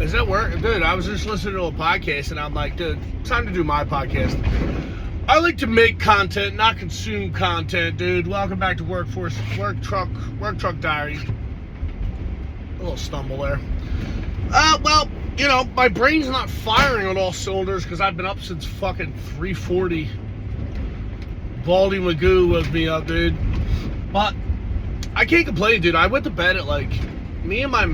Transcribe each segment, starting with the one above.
Is that work? Dude, I was just listening to a podcast and I'm like, dude, time to do my podcast. I like to make content, not consume content, dude. Welcome back to Work Truck Diaries. A little stumble there. Well, you know, my brain's not firing on all cylinders because I've been up since fucking 3:40. Baldy Magoo woke me up, dude. But I can't complain, dude. I went to bed at like, me and my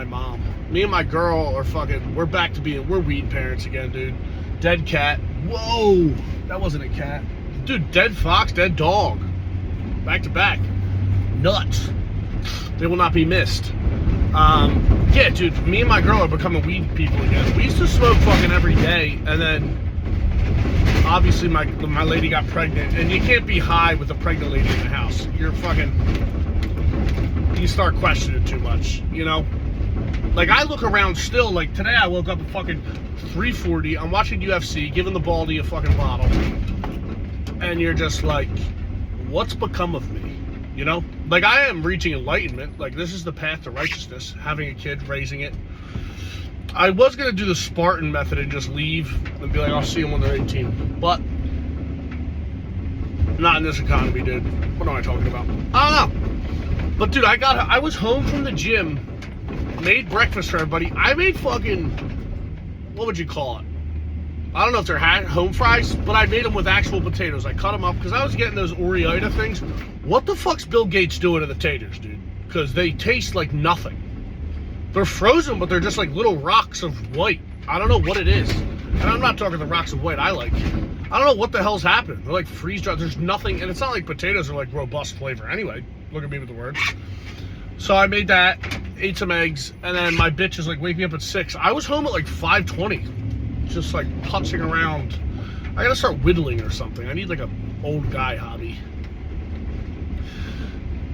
mom. Me and my girl are fucking, we're back to being, we're weed parents again, dude. Dead cat. Whoa, that wasn't a cat. Dude, dead fox, dead dog. Back to back. Nuts. They will not be missed. Yeah, dude, me and my girl are becoming weed people again. We used to smoke fucking every day, and then obviously my lady got pregnant, and you can't be high with a pregnant lady in the house. You're fucking, you start questioning too much, you know? Like, I look around still, like, today I woke up at fucking 3:40, I'm watching UFC, giving the baldy a fucking bottle, and you're just like, what's become of me, you know? Like, I am reaching enlightenment, like, this is the path to righteousness, having a kid, raising it. I was going to do the Spartan method and just leave and be like, I'll see them when they're 18, but not in this economy, dude. What am I talking about? I don't know. But, dude, I was home from the gym, made breakfast for everybody. I made fucking, what would you call it? I don't know if they're home fries, but I made them with actual potatoes. I cut them up because I was getting those Oreota things. What the fuck's Bill Gates doing to the taters, dude? Because they taste like nothing. They're frozen, but they're just like little rocks of white. I don't know what it is. And I'm not talking the rocks of white I like. I don't know what the hell's happening. They're like freeze-dried. There's nothing, and it's not like potatoes are like robust flavor anyway. Look at me with the words. So I made that, ate some eggs, and then my bitch is like waking up at 6. I was home at like 5:20, just like putzing around. I gotta start whittling or something. I need like a old guy hobby.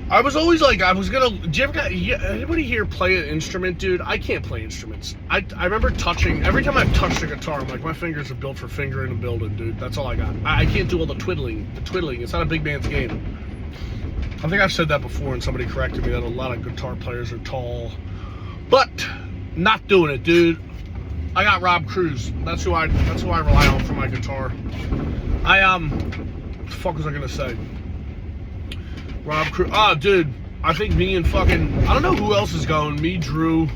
I was always like, anybody here play an instrument, dude? I can't play instruments. I remember touching, every time I've touched a guitar, I'm like, my fingers are built for fingering and building, dude. That's all I got. I can't do all the twiddling. It's not a big man's game. I think I've said that before and somebody corrected me that a lot of guitar players are tall. But, not doing it, dude. I got Rob Cruz. That's who I rely on for my guitar. What the fuck was I gonna say? Rob Cruz. Oh, dude. I think me and fucking, I don't know who else is going. Me, Drew.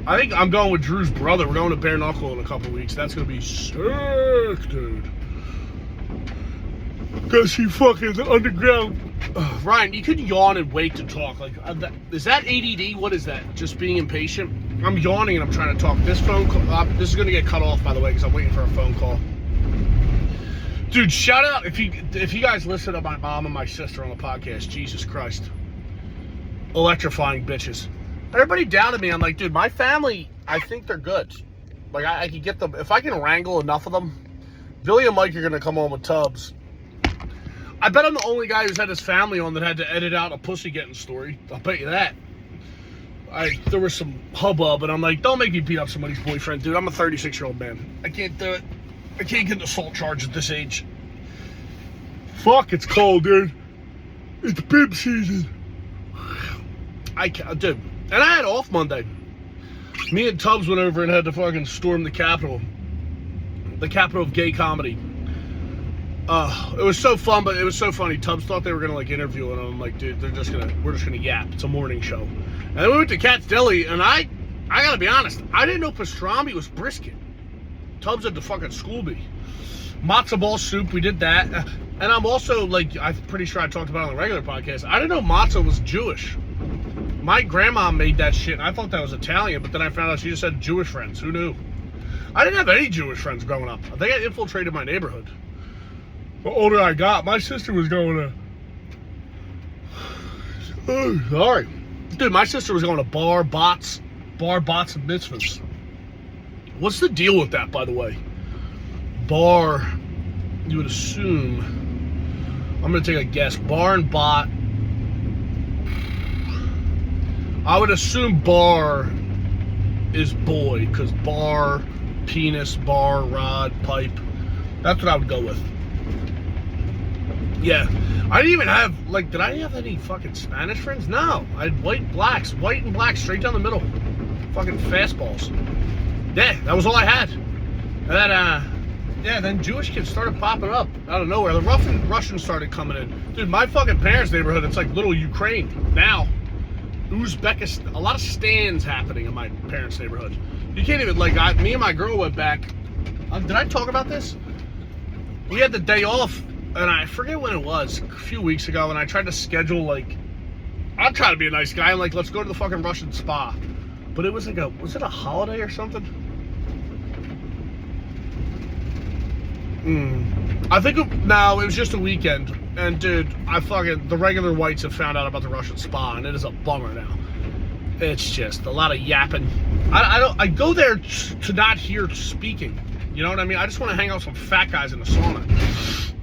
I think I'm going with Drew's brother. We're going to Bare Knuckle in a couple weeks. That's going to be sick, dude. Go see fucking the underground. Ryan, you could yawn and wait to talk. Like, is that ADD? What is that? Just being impatient? I'm yawning and I'm trying to talk. This phone call, this is going to get cut off, by the way, because I'm waiting for a phone call. Dude, shout out if you guys listen to my mom and my sister on the podcast. Jesus Christ. Electrifying bitches. Everybody down to me. I'm like, dude, my family, I think they're good. Like, I can get them. If I can wrangle enough of them, Billy and Mike are going to come on with tubs. I bet I'm the only guy who's had his family on that had to edit out a pussy getting story. I'll bet you that. There was some hubbub, and I'm like, don't make me beat up somebody's boyfriend, dude. I'm a 36-year-old man. I can't do it. I can't get an assault charge at this age. Fuck, it's cold, dude. It's bib season. I can't, dude. And I had off Monday. Me and Tubbs went over and had to fucking storm the Capitol. The capital of gay comedy. It was so fun, but it was so funny. Tubbs thought they were gonna like interview, and I'm like, dude, we're just gonna yap. It's a morning show. And then we went to Cat's Deli, and I gotta be honest, I didn't know pastrami was brisket. Tubbs had to fucking school me. Matzo ball soup, we did that. And I'm also, like, I'm pretty sure I talked about it on the regular podcast, I didn't know matzo was Jewish. My grandma made that shit, and I thought that was Italian, but then I found out she just had Jewish friends. Who knew? I didn't have any Jewish friends growing up. They had infiltrated my neighborhood. The older I got, my sister was going to... Oh, sorry. Dude, my sister was going to bar, bots, and mitzvahs. What's the deal with that, by the way? Bar, you would assume... I'm going to take a guess. Bar and bot. I would assume bar is boy, because bar, penis, bar, rod, pipe. That's what I would go with. Yeah. I didn't even have, like, did I have any fucking Spanish friends? No. I had white and black straight down the middle. fucking fastballs. Yeah, that was all I had. And then, then Jewish kids started popping up out of nowhere. The Russians started coming in. Dude, my fucking parents' neighborhood, it's like little Ukraine now. Uzbekistan, a lot of stands happening in my parents' neighborhood. You can't even, like, me and my girl went back. Did I talk about this? We had the day off, and I forget when it was, a few weeks ago, and I tried to schedule, like, I'm trying to be a nice guy. I'm like, let's go to the fucking Russian spa. But it was like was it a holiday or something? I think, no, it was just a weekend. And dude, the regular whites have found out about the Russian spa, and it is a bummer now. It's just a lot of yapping. I go there to not hear speaking. You know what I mean? I just want to hang out with some fat guys in the sauna.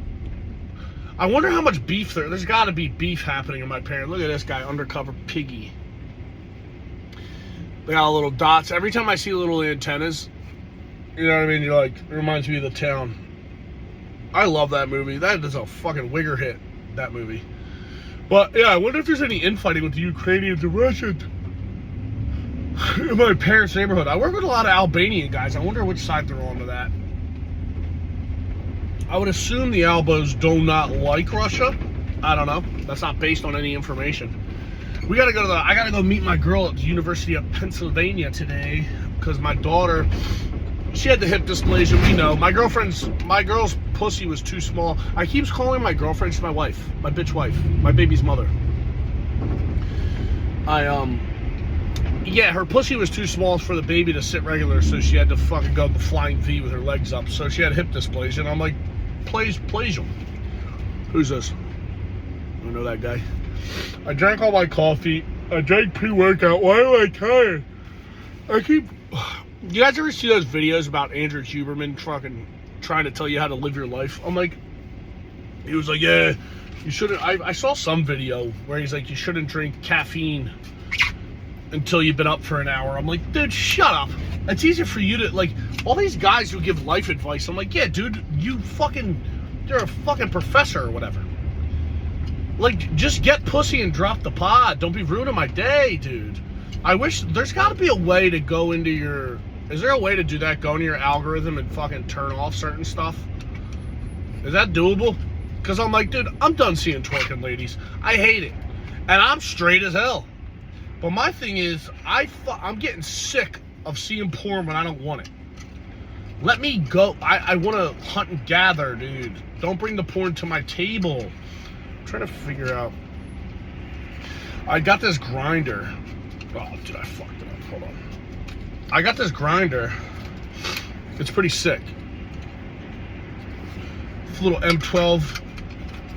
I wonder how much beef there's got to be beef happening in my parents. Look at this guy, undercover piggy. They got little dots. Every time I see little antennas, you know what I mean? You're like, it reminds me of The Town. I love that movie. That is a fucking wigger hit, that movie. But yeah, I wonder if there's any infighting with the Ukrainians and Russians in my parents' neighborhood. I work with a lot of Albanian guys. I wonder which side they're on to that. I would assume the Albos do not like Russia. I don't know. That's not based on any information. I gotta go meet my girl at the University of Pennsylvania today because my daughter, she had the hip dysplasia. We know. My girl's pussy was too small. I keep calling my girlfriend, she's my wife, my bitch wife, my baby's mother. Yeah, her pussy was too small for the baby to sit regular, so she had to fucking go the flying V with her legs up. So she had hip dysplasia, and I'm like, plagium. Who's this? I don't know that guy. I drank all my coffee. I drank pre-workout. Why am I tired? You guys ever see those videos about Andrew Huberman trying to tell you how to live your life? I'm like, he was like, yeah, you shouldn't. I saw some video where he's like, you shouldn't drink caffeine until you've been up for an hour. I'm like, dude, shut up. It's easier for you to, like, all these guys who give life advice. I'm like, yeah, dude, you're a fucking professor or whatever. Like, just get pussy and drop the pod. Don't be ruining my day, dude. I wish, there's got to be a way to go into is there a way to do that? Go into your algorithm and fucking turn off certain stuff? Is that doable? Because I'm like, dude, I'm done seeing twerking ladies. I hate it. And I'm straight as hell. But my thing is, I'm getting sick of seeing porn when I don't want it. Let me go. I want to hunt and gather, dude. Don't bring the porn to my table. I'm trying to figure out. I got this grinder. Oh, dude, I fucked it up. Hold on. I got this grinder. It's pretty sick. It's a little M12.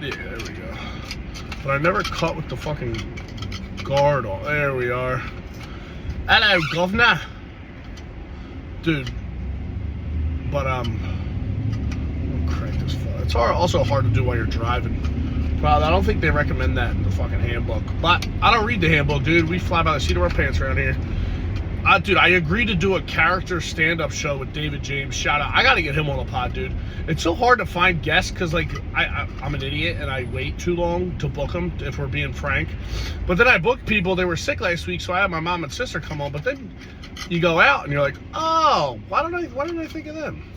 Yeah, there we go. But I never cut with the fucking guard on. There we are. Hello, governor. Dude. But, I'll crank this phone. It's also hard to do while you're driving. Well, I don't think they recommend that in the fucking handbook. But I don't read the handbook, dude. We fly by the seat of our pants around here. Dude, I agreed to do a character stand-up show with David James. Shout out. I gotta get him on the pod, dude. It's so hard to find guests because, like, I'm an idiot and I wait too long to book them, if we're being frank. But then I booked people. They were sick last week, so I had my mom and sister come on. But then you go out and you're like, oh, why didn't I think of them?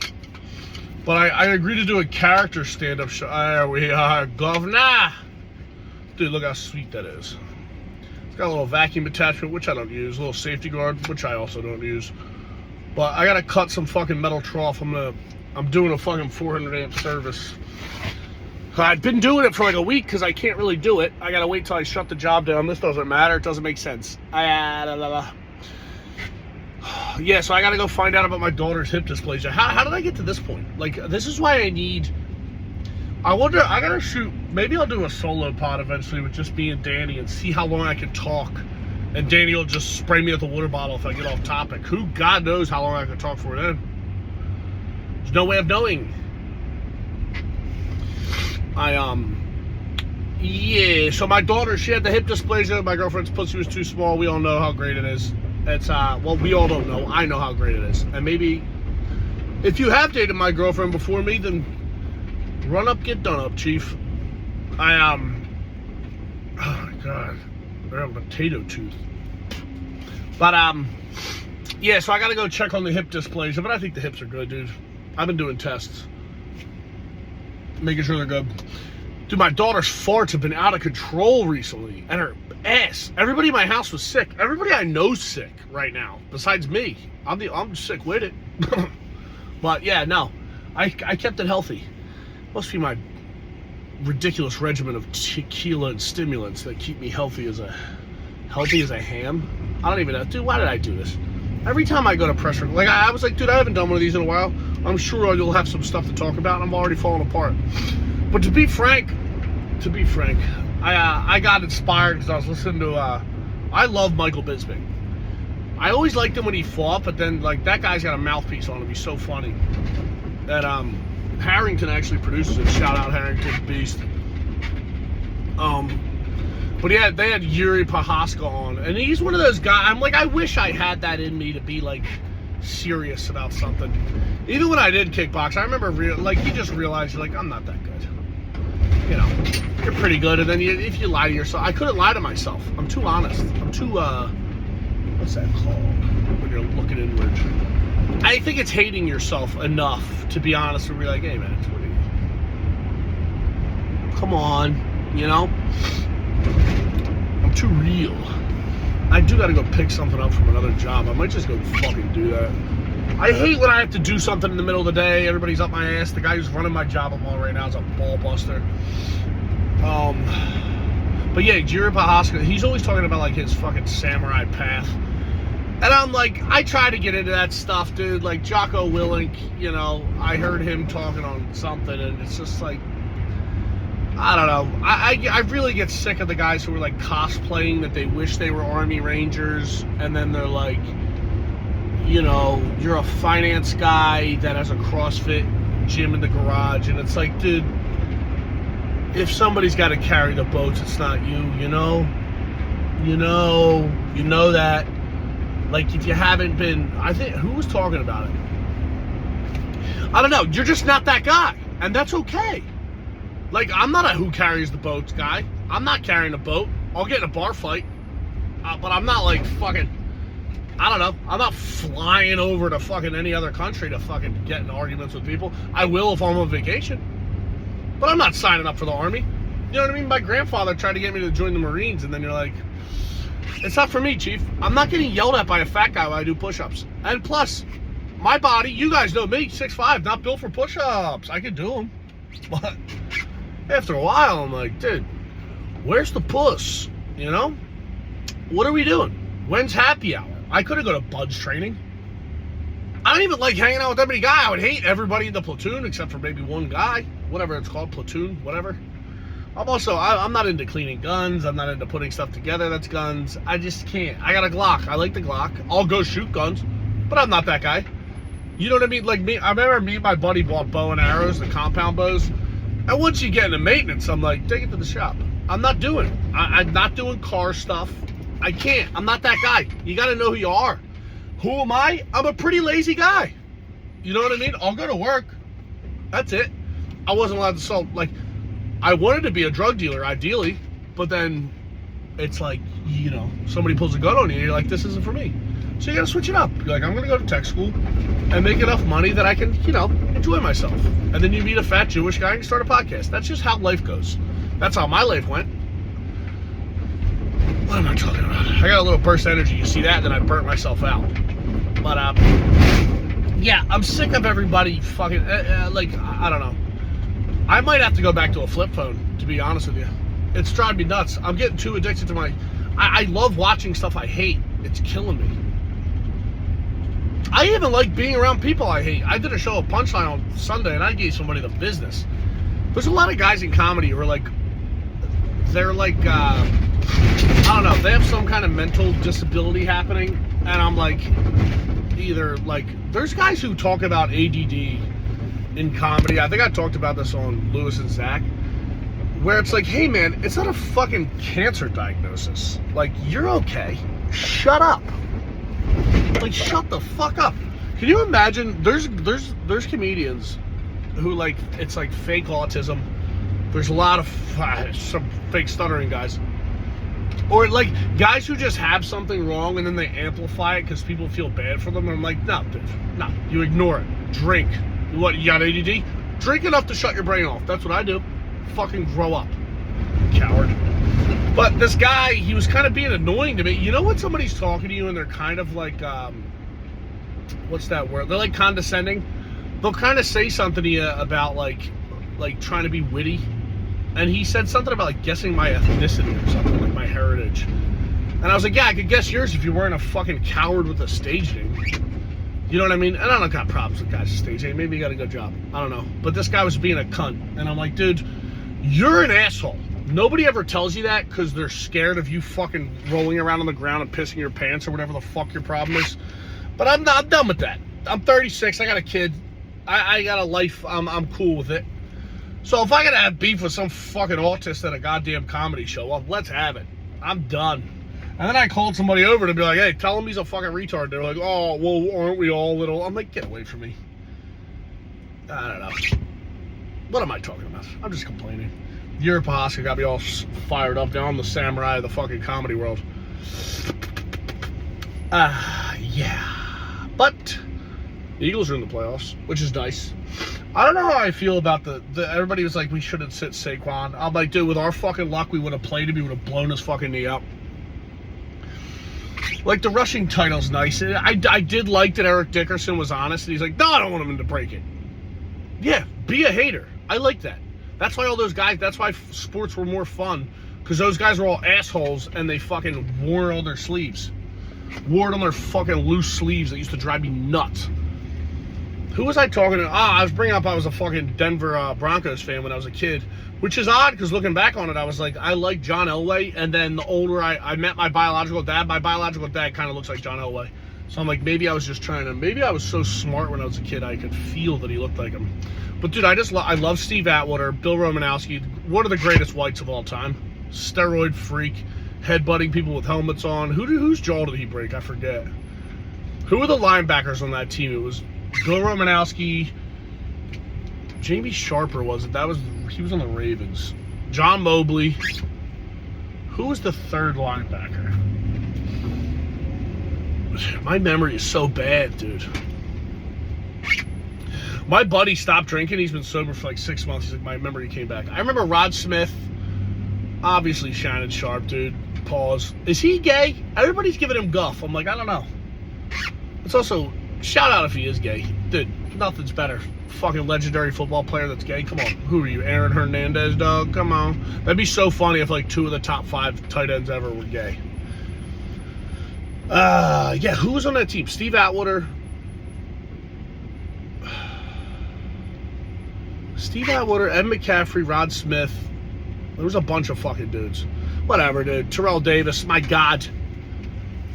But I agreed to do a character stand-up show. There we are, governor. Dude, look how sweet that is. It's got a little vacuum attachment, which I don't use. A little safety guard, which I also don't use. But I gotta cut some fucking metal trough. I'm doing a fucking 400 amp service. I've been doing it for like a week because I can't really do it. I gotta wait till I shut the job down. This doesn't matter. It doesn't make sense. Yeah, so I gotta go find out about my daughter's hip dysplasia. How did I get to this point? Like, this is why I wonder, I gotta shoot, maybe I'll do a solo pod eventually with just me and Danny and see how long I can talk. And Danny will just spray me with a water bottle if I get off topic. Who, God knows how long I can talk for then. There's no way of knowing. Yeah, so my daughter, she had the hip dysplasia. My girlfriend's pussy was too small. We all know how great it is. It's, well, we all don't know. I know how great it is. And maybe, if you have dated my girlfriend before me, then run up, get done up, chief. Oh my God. I have a potato tooth. But, Yeah, so I gotta go check on the hip dysplasia, but I think the hips are good, dude. I've been doing tests, making sure they're good. Dude, my daughter's farts have been out of control recently, and her ass. Everybody in my house was sick. Everybody I know's sick right now, besides me. I'm sick with it. But yeah, no, I kept it healthy. Must be my ridiculous regimen of tequila and stimulants that keep me healthy as a ham. I don't even know, dude. Why did I do this? Every time I go to pressure, like I was like, dude, I haven't done one of these in a while. I'm sure you'll have some stuff to talk about, and I'm already falling apart. But to be frank, I got inspired because I was listening to. I love Michael Bisping. I always liked him when he fought, but then like that guy's got a mouthpiece on him. He's so funny. That Harrington actually produces it. Shout out Harrington, beast. But yeah, they had Yuri Prohaska on, and he's one of those guys. I'm like, I wish I had that in me to be like serious about something. Even when I did kickbox, I remember you just realize you're like, I'm not that good. You know, you're pretty good, and then if you lie to yourself, I couldn't lie to myself. I'm too honest. I'm too what's that called when you're looking inward? I think it's hating yourself enough to be honest and be like, hey man, come on, you know. I'm too real. I do gotta go pick something up from another job. I might just go fucking do that. I hate when I have to do something in the middle of the day. Everybody's up my ass. The guy who's running my job I'm on right now is a ball buster. But yeah, Jiri Prohaska, he's always talking about like his fucking samurai path. And I'm like, I try to get into that stuff, dude. Like Jocko Willink, you know, I heard him talking on something, and it's just like, I don't know. I really get sick of the guys who are like cosplaying that they wish they were Army Rangers, and then they're like, you know, you're a finance guy that has a CrossFit gym in the garage, and it's like, dude, if somebody's got to carry the boats, it's not you, you know that. Like, if you haven't been, I think, who was talking about it? I don't know. You're just not that guy, and that's okay. Like, I'm not a who carries the boats guy. I'm not carrying a boat. I'll get in a bar fight, but I'm not like fucking, I don't know. I'm not flying over to fucking any other country to fucking get in arguments with people. I will if I'm on vacation, but I'm not signing up for the Army. You know what I mean? My grandfather tried to get me to join the Marines, and then you're like, it's not for me, Chief. I'm not getting yelled at by a fat guy while I do push-ups. And plus, my body, you guys know me, 6'5", not built for push-ups. I can do them. But after a while, I'm like, dude, where's the puss? You know? What are we doing? When's happy hour? I couldn't go to Bud's training. I don't even like hanging out with that many guys. I would hate everybody in the platoon except for maybe one guy. Whatever it's called, platoon, whatever. I'm not into cleaning guns. I'm not into putting stuff together that's guns. I just can't. I got a Glock. I like the Glock. I'll go shoot guns, but I'm not that guy. You know what I mean? Like me, I remember me and my buddy bought bow and arrows, the compound bows. And once you get into maintenance, I'm like, take it to the shop. I'm not doing it. I'm not doing car stuff. I can't. I'm not that guy. You got to know who you are. Who am I? I'm a pretty lazy guy. You know what I mean? I'll go to work. That's it. I wasn't allowed to sell, like, I wanted to be a drug dealer, ideally, but then it's like, you know, somebody pulls a gun on you, and you're like, this isn't for me. So you gotta switch it up. You're like, I'm gonna go to tech school and make enough money that I can, you know, enjoy myself. And then you meet a fat Jewish guy and you start a podcast. That's just how life goes. That's how my life went. What am I talking about? I got a little burst of energy. You see that? Then I burnt myself out. But, yeah, I'm sick of everybody fucking, like, I don't know. I might have to go back to a flip phone, to be honest with you. It's driving me nuts. I'm getting too addicted to I love watching stuff I hate. It's killing me. I even like being around people I hate. I did a show at Punchline on Sunday, and I gave somebody the business. There's a lot of guys in comedy who are like, they're like, I don't know, they have some kind of mental disability happening, and I'm like, either like, there's guys who talk about ADD in comedy. I think I talked about this on Lewis and Zach, where it's like, hey man, it's not a fucking cancer diagnosis. Like, you're okay. Shut up. Like, shut the fuck up. Can you imagine? There's comedians who, like, it's like fake autism. There's a lot of some fake stuttering guys. Or like guys who just have something wrong and then they amplify it because people feel bad for them. And I'm like, no, dude, no. You ignore it. Drink. What, you got ADD? Drink enough to shut your brain off. That's what I do. Fucking grow up, coward. But this guy, he was kind of being annoying to me. You know when somebody's talking to you and they're kind of like, what's that word? They're like condescending. They'll kind of say something to you about like trying to be witty. And he said something about like guessing my ethnicity or something, like my heritage. And I was like, yeah, I could guess yours if you weren't a fucking coward with a stage name. You know what I mean? And I don't got problems with guys with stage name. Maybe you got a good job. I don't know. But this guy was being a cunt. And I'm like, dude, you're an asshole. Nobody ever tells you that because they're scared of you fucking rolling around on the ground and pissing your pants or whatever the fuck your problem is. But I'm done with that. I'm 36. I got a kid. I got a life. I'm cool with it. So if I gotta have beef with some fucking autist at a goddamn comedy show, well, let's have it. I'm done. And then I called somebody over to be like, hey, tell him he's a fucking retard. They're like, oh, well, aren't we all little? I'm like, get away from me. I don't know. What am I talking about? I'm just complaining. Europe Oscar got me all fired up down the samurai of the fucking comedy world. Yeah. But the Eagles are in the playoffs, which is nice. I don't know how I feel about the everybody was like, we shouldn't sit Saquon. I'm like, dude, with our fucking luck, we would have played him. He would have blown his fucking knee up. Like, the rushing title's nice. I did like that Eric Dickerson was honest. And he's like, no, I don't want him to break it. Yeah, be a hater. I like that. That's why all those guys, that's why sports were more fun. Because those guys were all assholes and they fucking wore on their sleeves. Wore it on their fucking loose sleeves that used to drive me nuts. Who was I talking to? I was bringing up I was a fucking Denver Broncos fan when I was a kid, which is odd because looking back on it, I was like, I like John Elway, and then the older I met my biological dad kind of looks like John Elway. So I'm like, maybe I was just trying to, maybe I was so smart when I was a kid I could feel that he looked like him. But dude, I love Steve Atwater, Bill Romanowski, one of the greatest whites of all time. Steroid freak, headbutting people with helmets on. Whose jaw did he break? I forget. Who were the linebackers on that team? It was Bill Romanowski, Jamie Sharper was it? He was on the Ravens. John Mobley. Who was the third linebacker? My memory is so bad, dude. My buddy stopped drinking. He's been sober for like 6 months. He's like, my memory came back. I remember Rod Smith. Obviously Shannon Sharp, dude. Pause. Is he gay? Everybody's giving him guff. I'm like, I don't know. It's also, shout out if he is gay. Dude, nothing's better. Fucking legendary football player that's gay. Come on. Who are you? Aaron Hernandez, dog? Come on. That'd be so funny if like 2 of the top 5 tight ends ever were gay. Yeah, who was on that team? Steve Atwater. Steve Atwater, Ed McCaffrey, Rod Smith. There was a bunch of fucking dudes. Whatever, dude. Terrell Davis, my God.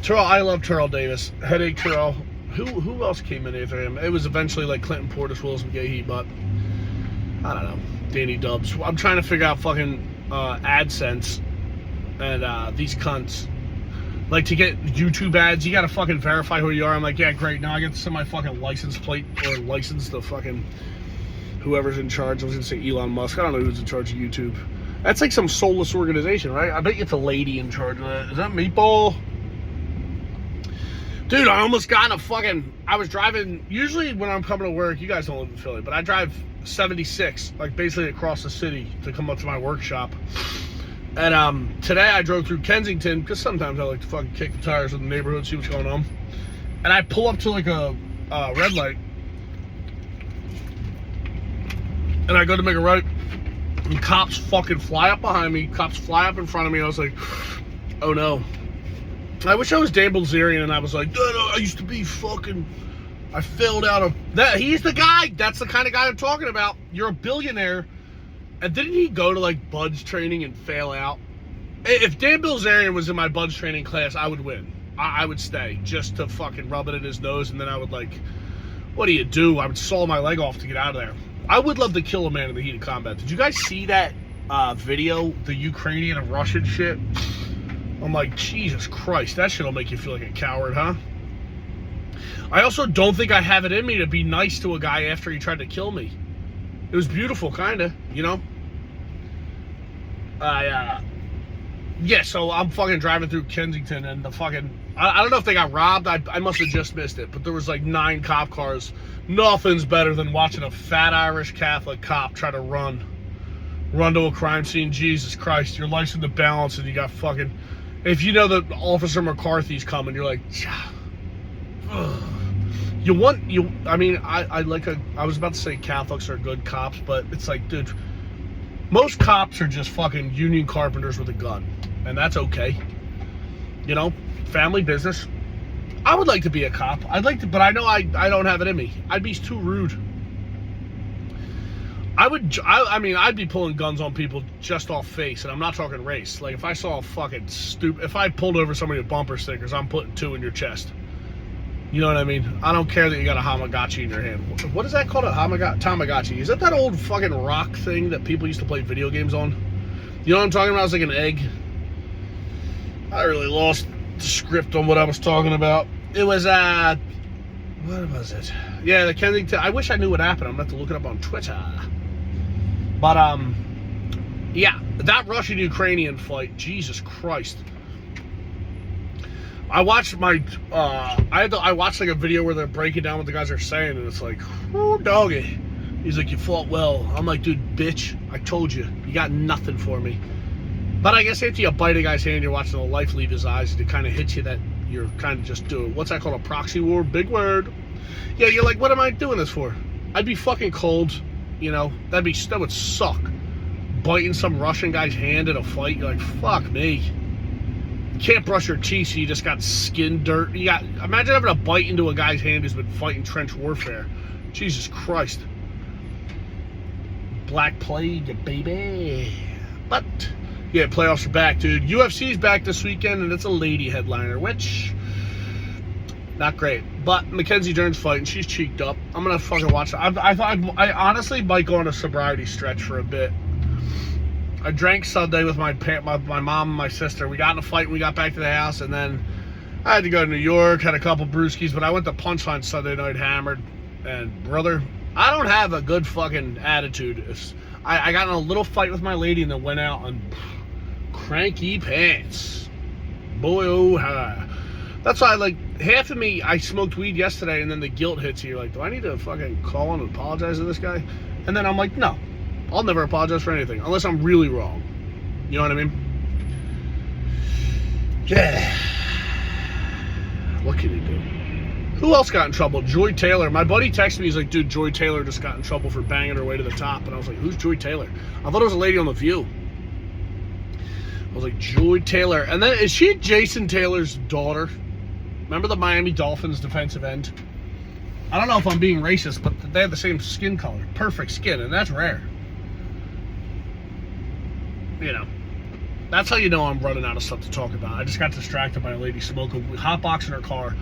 I love Terrell Davis. Headache Terrell. Who else came in after him? It was eventually like Clinton Portis, Willis McGahee, but I don't know. Danny Dubs. I'm trying to figure out fucking AdSense and these cunts. Like, to get YouTube ads, you gotta fucking verify who you are. I'm like, yeah, great. Now I get to send my fucking license plate or license to fucking whoever's in charge. I was gonna say Elon Musk. I don't know who's in charge of YouTube. That's like some soulless organization, right? I bet you it's a lady in charge of that. Is that Meatball? Dude, I almost got in a fucking... I was driving... Usually when I'm coming to work, you guys don't live in Philly, but I drive 76, like basically across the city to come up to my workshop. And today I drove through Kensington, because sometimes I like to fucking kick the tires of the neighborhood, see what's going on. And I pull up to like a red light. And I go to make a right. And cops fucking fly up behind me. Cops fly up in front of me. I was like, oh no. I wish I was Dan Bilzerian and I was like, no, I used to be fucking... I failed out of... that. He's the guy. That's the kind of guy I'm talking about. You're a billionaire. And didn't he go to like Bud's training and fail out? If Dan Bilzerian was in my Bud's training class, I would win. I would stay just to fucking rub it in his nose, and then I would like, what do you do? I would saw my leg off to get out of there. I would love to kill a man in the heat of combat. Did you guys see that video, the Ukrainian and Russian shit? I'm like, Jesus Christ, that shit'll make you feel like a coward, huh? I also don't think I have it in me to be nice to a guy after he tried to kill me. It was beautiful, kinda, you know? Yeah, so I'm fucking driving through Kensington and the fucking... I don't know if they got robbed. I must have just missed it. But there was like 9 cop cars. Nothing's better than watching a fat Irish Catholic cop try to run to a crime scene. Jesus Christ, your life's in the balance and you got fucking... If you know that Officer McCarthy's coming, you're like... I mean, I was about to say Catholics are good cops, but it's like, dude... Most cops are just fucking union carpenters with a gun. And that's okay. You know, family business. I would like to be a cop. I'd like to, but I know I don't have it in me. I'd be too rude. I mean, I'd be pulling guns on people just off face, and I'm not talking race. Like, if I saw a fucking if I pulled over somebody with bumper stickers, I'm putting 2 in your chest. You know what I mean? I don't care that you got a Tamagotchi in your hand. What is that called? A Tamagotchi? Is that old fucking rock thing that people used to play video games on? You know what I'm talking about? It's like an egg. I really lost the script on what I was talking about. It was, what was it? Yeah, the Kensington. I wish I knew what happened. I'm going to have to look it up on Twitter. But, yeah, that Russian-Ukrainian fight, Jesus Christ. I watched I watched like a video where they're breaking down what the guys are saying, and it's like, oh, doggy. He's like, you fought well. I'm like, dude, bitch, I told you, you got nothing for me. But I guess after you bite a guy's hand, you're watching the life leave his eyes, and it kind of hits you that you're kind of just doing, what's that called, a proxy war? Big word. Yeah, you're like, what am I doing this for? I'd be fucking cold, you know, that would suck. Biting some Russian guy's hand in a fight, you're like, fuck me. Can't brush your teeth, so you just got skin dirt. Imagine having a bite into a guy's hand who's been fighting trench warfare. Jesus Christ. Black Plague, baby. But, yeah, playoffs are back, dude. UFC's back this weekend, and it's a lady headliner, which, not great. But Mackenzie Dern's fighting. She's cheeked up. I'm going to fucking watch it. I honestly might go on a sobriety stretch for a bit. I drank Sunday with my mom and my sister. We got in a fight when we got back to the house, and then I had to go to New York, had a couple brewskis, but I went to Punchline Sunday night hammered. And, brother, I don't have a good fucking attitude. I got in a little fight with my lady and then went out on cranky pants. Boy, oh, hi. That's why, like, half of me, I smoked weed yesterday, and then the guilt hits you. You're like, do I need to fucking call and apologize to this guy? And then I'm like, no. I'll never apologize for anything, unless I'm really wrong. You know what I mean? Yeah. What can you do? Who else got in trouble? Joy Taylor. My buddy texted me, he's like, dude, Joy Taylor just got in trouble for banging her way to the top. And I was like, who's Joy Taylor? I thought it was a lady on The View. I was like, Joy Taylor. And then, is she Jason Taylor's daughter? Remember the Miami Dolphins defensive end? I don't know if I'm being racist, but they have the same skin color. Perfect skin, and that's rare. You know, that's how you know I'm running out of stuff to talk about. I just got distracted by a lady smoking, hotbox in her car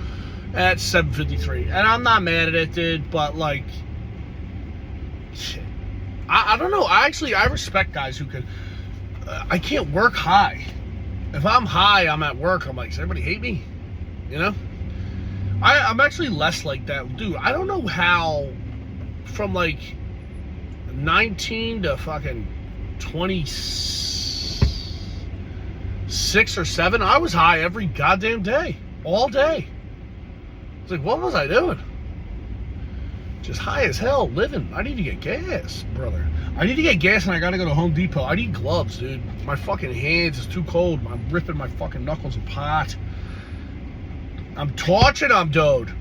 at 7:53. And I'm not mad at it, dude, but, like, shit. I don't know. I respect guys who can, I can't work high. If I'm high, I'm at work, I'm like, does everybody hate me? You know? I'm actually less like that. Dude, I don't know how from, like, 19 to fucking 26 or 7, I was high every goddamn day, all day. It's like, what was I doing? Just high as hell, living. I need to get gas, brother. I need to get gas, and I gotta go to Home Depot. I need gloves, dude. My fucking hands is too cold. I'm ripping my fucking knuckles apart. I'm torching them, dude.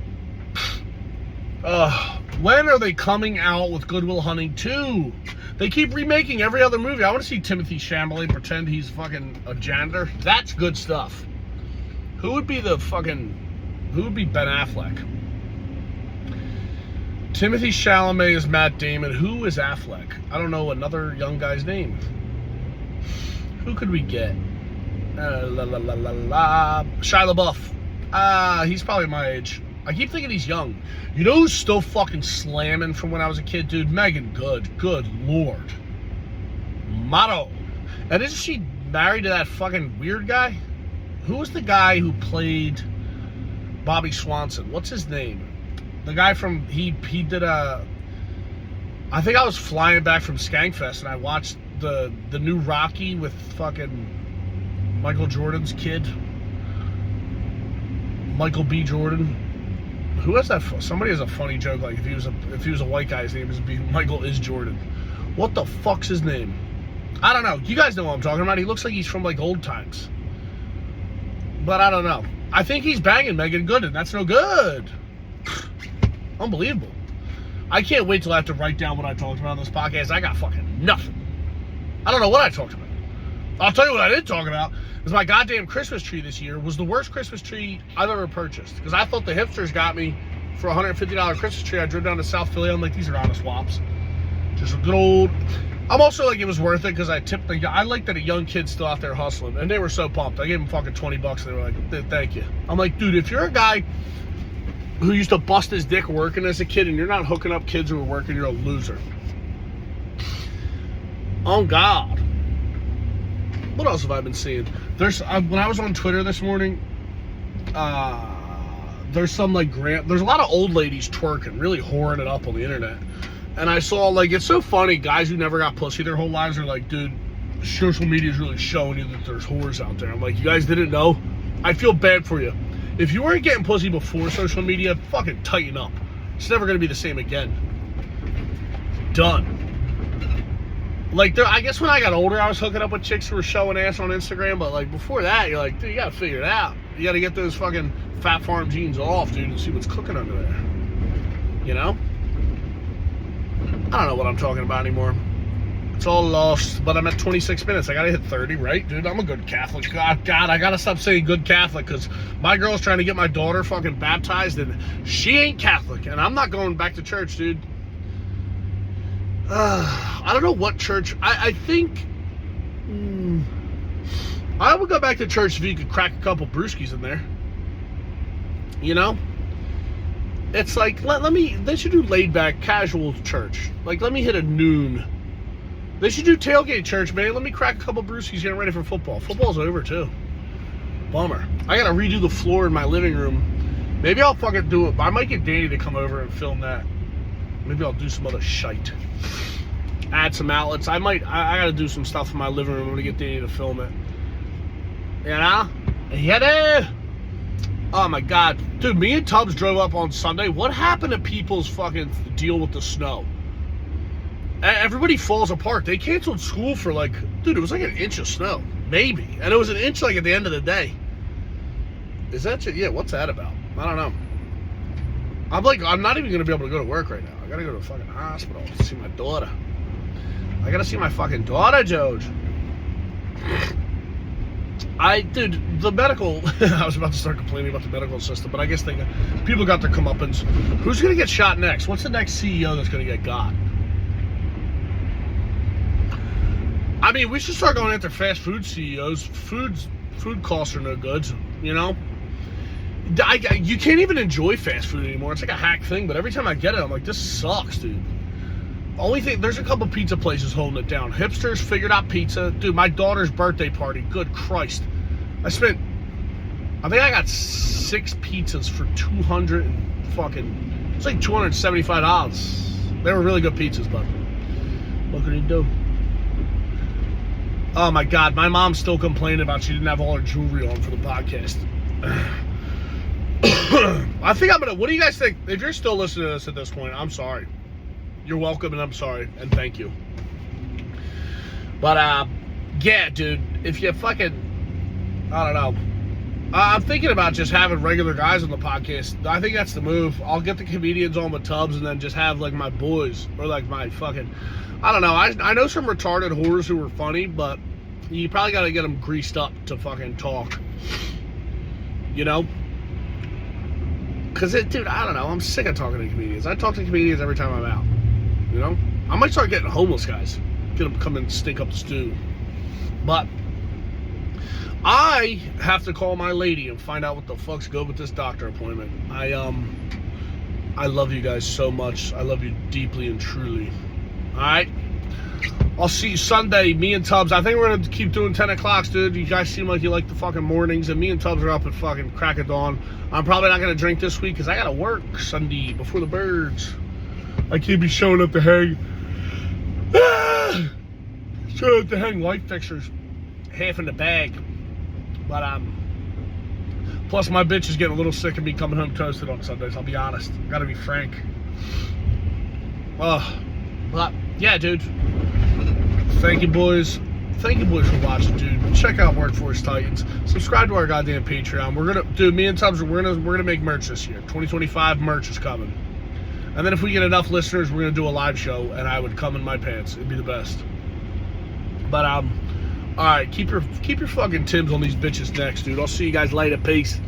When are they coming out with Good Will Hunting 2? They keep remaking every other movie. I want to see Timothy Chalamet pretend he's fucking a janitor. That's good stuff. Who would be Ben Affleck? Timothy Chalamet is Matt Damon. Who is Affleck? I don't know another young guy's name. Who could we get? Shia LaBeouf. He's probably my age. I keep thinking he's young. You know who's still fucking slamming from when I was a kid, dude? Megan Good. Good Lord. Motto. And isn't she married to that fucking weird guy? Who was the guy who played Bobby Swanson? What's his name? The guy from, he did I think I was flying back from Skankfest and I watched the new Rocky with fucking Michael Jordan's kid. Michael B. Jordan. Who has that? Somebody has a funny joke, like if he was a white guy, his name is Michael is Jordan. What the fuck's his name? I don't know. You guys know what I'm talking about. He looks like he's from like old times. But I don't know. I think he's banging Megan Good, and that's no good. Unbelievable. I can't wait till I have to write down what I talked about on this podcast. I got fucking nothing. I don't know what I talked about. I'll tell you what I did talk about. Is my goddamn Christmas tree this year was the worst Christmas tree I've ever purchased. Because I thought the hipsters got me for a $150 Christmas tree. I drove down to South Philly. I'm like, these are honest swaps. Just a good old... I'm also like, it was worth it because I tipped the... I like that a young kid's still out there hustling. And they were so pumped. I gave them fucking $20 and they were like, thank you. I'm like, dude, if you're a guy who used to bust his dick working as a kid and you're not hooking up kids who are working, you're a loser. Oh, God. What else have I been seeing? There's when I was on Twitter this morning, there's some like there's a lot of old ladies twerking, really whoring it up on the internet. And I saw, like, it's so funny, guys who never got pussy their whole lives are like, dude, social media is really showing you that there's whores out there. I'm like, you guys didn't know? I feel bad for you. If you weren't getting pussy before social media, fucking tighten up. It's never gonna be the same again. Done. Like, I guess when I got older, I was hooking up with chicks who were showing ass on Instagram, but, like, before that, you're like, dude, you gotta figure it out. You gotta get those fucking Fat Farm jeans off, dude, and see what's cooking under there. You know? I don't know what I'm talking about anymore. It's all lost, but I'm at 26 minutes. I gotta hit 30, right, dude? I'm a good Catholic. God, I gotta stop saying good Catholic, because my girl's trying to get my daughter fucking baptized, and she ain't Catholic, and I'm not going back to church, dude. I don't know what church. I think I would go back to church if you could crack a couple brewskis in there. You know? It's like, they should do laid back, casual church. Like, let me hit a noon. They should do tailgate church, man. Let me crack a couple brewskis getting ready for football. Football's over, too. Bummer. I gotta redo the floor in my living room. Maybe I'll fucking do it. I might get Danny to come over and film that. Maybe I'll do some other shite. Add some outlets. I gotta do some stuff in my living room. I'm gonna get Danny to film it. You know? Yeah. Oh my God. Dude, me and Tubbs drove up on Sunday. What happened to people's fucking deal with the snow? Everybody falls apart. They canceled school for like, dude, it was like an inch of snow. Maybe. And it was an inch like at the end of the day. Is that shit? Yeah, what's that about? I don't know. I'm not even gonna be able to go to work right now. I gotta go to a fucking hospital to see my daughter. I gotta see my fucking daughter, George. Dude, the medical, I was about to start complaining about the medical system, but I guess people got their comeuppance. Who's gonna get shot next? What's the next CEO that's gonna get got? I mean, we should start going after fast food CEOs. Food costs are no good, you know? You can't even enjoy fast food anymore. It's like a hack thing, but every time I get it, I'm like, this sucks, dude. Only thing, there's a couple pizza places holding it down. Hipsters figured out pizza. Dude, my daughter's birthday party, good Christ. I think I got 6 pizzas for it's like $275. They were really good pizzas, but what can you do? Oh my God, my mom's still complaining about she didn't have all her jewelry on for the podcast. I think what do you guys think? If you're still listening to this at this point, I'm sorry. You're welcome, and I'm sorry, and thank you. But, yeah, dude, if you fucking, I don't know. I'm thinking about just having regular guys on the podcast. I think that's the move. I'll get the comedians on with Tubbs and then just have, like, my boys, or, like, my fucking, I don't know. I know some retarded whores who are funny, but you probably got to get them greased up to fucking talk. You know? Because, dude, I don't know. I'm sick of talking to comedians. I talk to comedians every time I'm out. You know? I might start getting homeless guys. Get them to come and stink up the stew. But I have to call my lady and find out what the fuck's good with this doctor appointment. I love you guys so much. I love you deeply and truly. Alright? I'll see you Sunday, me and Tubbs. I think we're going to keep doing 10 o'clocks, dude. You guys seem like you like the fucking mornings, and me and Tubbs are up at fucking crack of dawn. I'm probably not going to drink this week because I got to work Sunday before the birds. I can't be showing up to hang. Showing up to hang light fixtures. Half in the bag. But plus my bitch is getting a little sick of me coming home toasted on Sundays. I'll be honest. Gotta be frank. But yeah, dude. Thank you, boys. Thank you, boys, for watching, dude. Check out Workforce Titans. Subscribe to our goddamn Patreon. We're gonna, dude. Me and Tubbs, we're gonna make merch this year. 2025 merch is coming. And then if we get enough listeners, we're gonna do a live show, and I would come in my pants. It'd be the best. But all right, keep your fucking Timbs on these bitches' necks, dude. I'll see you guys later. Peace.